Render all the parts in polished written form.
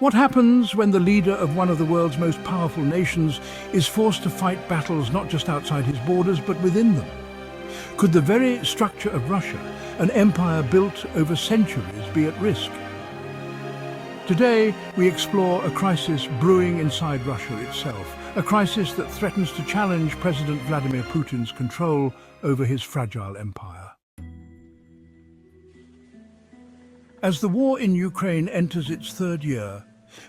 What happens when the leader of one of the world's most powerful nations is forced to fight battles not just outside his borders, but within them? Could the very structure of Russia, an empire built over centuries, be at risk? Today, we explore a crisis brewing inside Russia itself, a crisis that threatens to challenge President Vladimir Putin's control over his fragile empire. As the war in Ukraine enters its third year,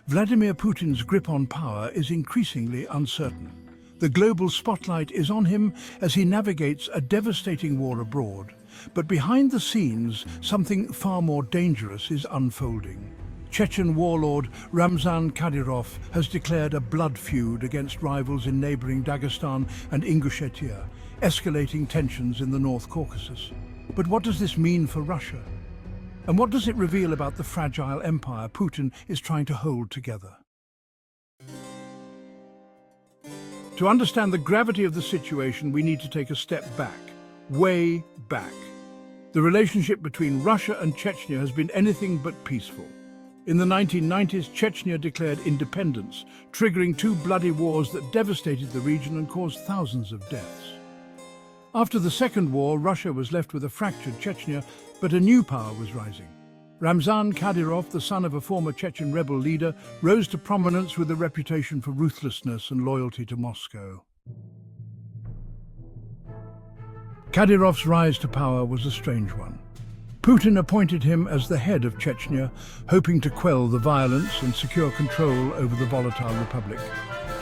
Vladimir Putin's grip on power is increasingly uncertain. The global spotlight is on him as he navigates a devastating war abroad. But behind the scenes, something far more dangerous is unfolding. Chechen warlord Ramzan Kadyrov has declared a blood feud against rivals in neighboring Dagestan and Ingushetia, escalating tensions in the North Caucasus. But what does this mean for Russia? And what does it reveal about the fragile empire Putin is trying to hold together? To understand the gravity of the situation, we need to take a step back, way back. The relationship between Russia and Chechnya has been anything but peaceful. In the 1990s, Chechnya declared independence, triggering two bloody wars that devastated the region and caused thousands of deaths. After the Second War, Russia was left with a fractured Chechnya, but a new power was rising. Ramzan Kadyrov, the son of a former Chechen rebel leader, rose to prominence with a reputation for ruthlessness and loyalty to Moscow. Kadyrov's rise to power was a strange one. Putin appointed him as the head of Chechnya, hoping to quell the violence and secure control over the volatile republic.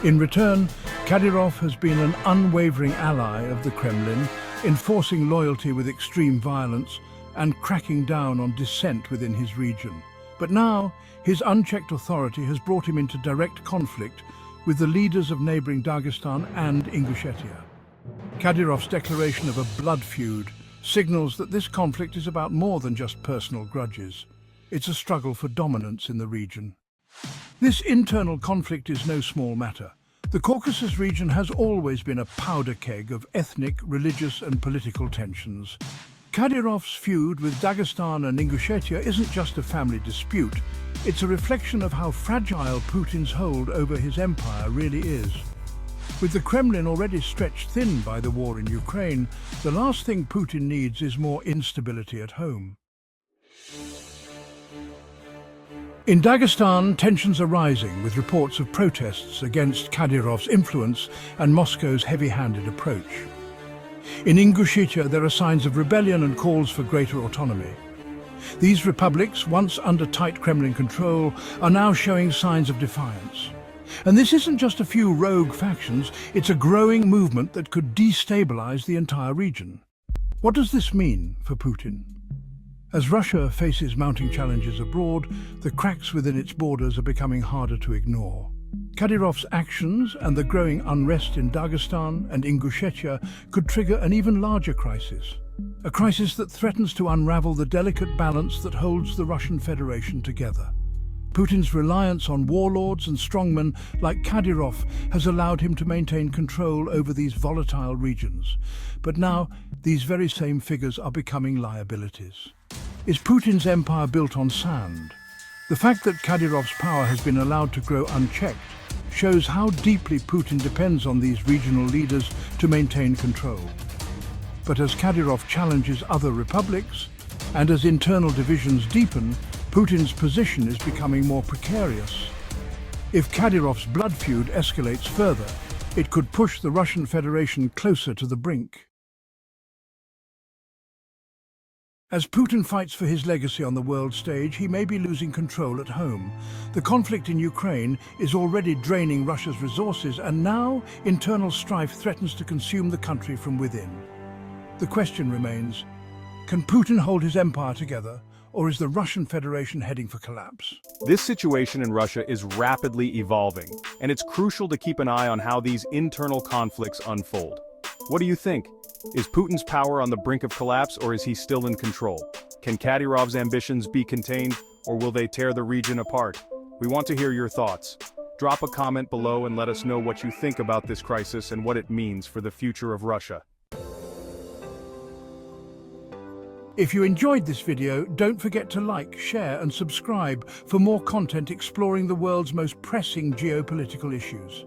In return, Kadyrov has been an unwavering ally of the Kremlin, enforcing loyalty with extreme violence and cracking down on dissent within his region. But now, his unchecked authority has brought him into direct conflict with the leaders of neighboring Dagestan and Ingushetia. Kadyrov's declaration of a blood feud signals that this conflict is about more than just personal grudges. It's a struggle for dominance in the region. This internal conflict is no small matter. The Caucasus region has always been a powder keg of ethnic, religious and political tensions. Kadyrov's feud with Dagestan and Ingushetia isn't just a family dispute. It's a reflection of how fragile Putin's hold over his empire really is. With the Kremlin already stretched thin by the war in Ukraine, the last thing Putin needs is more instability at home. In Dagestan, tensions are rising, with reports of protests against Kadyrov's influence and Moscow's heavy-handed approach. In Ingushetia, there are signs of rebellion and calls for greater autonomy. These republics, once under tight Kremlin control, are now showing signs of defiance. And this isn't just a few rogue factions, it's a growing movement that could destabilize the entire region. What does this mean for Putin? As Russia faces mounting challenges abroad, the cracks within its borders are becoming harder to ignore. Kadyrov's actions and the growing unrest in Dagestan and Ingushetia could trigger an even larger crisis. A crisis that threatens to unravel the delicate balance that holds the Russian Federation together. Putin's reliance on warlords and strongmen like Kadyrov has allowed him to maintain control over these volatile regions. But now, these very same figures are becoming liabilities. Is Putin's empire built on sand? The fact that Kadyrov's power has been allowed to grow unchecked shows how deeply Putin depends on these regional leaders to maintain control. But as Kadyrov challenges other republics, and as internal divisions deepen, Putin's position is becoming more precarious. If Kadyrov's blood feud escalates further, it could push the Russian Federation closer to the brink. As Putin fights for his legacy on the world stage, he may be losing control at home. The conflict in Ukraine is already draining Russia's resources, and now internal strife threatens to consume the country from within. The question remains, can Putin hold his empire together, or is the Russian Federation heading for collapse? This situation in Russia is rapidly evolving, and it's crucial to keep an eye on how these internal conflicts unfold. What do you think? Is Putin's power on the brink of collapse, or is he still in control? Can Kadyrov's ambitions be contained, or will they tear the region apart? We want to hear your thoughts. Drop a comment below and let us know what you think about this crisis and what it means for the future of Russia. If you enjoyed this video, don't forget to like, share and subscribe for more content exploring the world's most pressing geopolitical issues.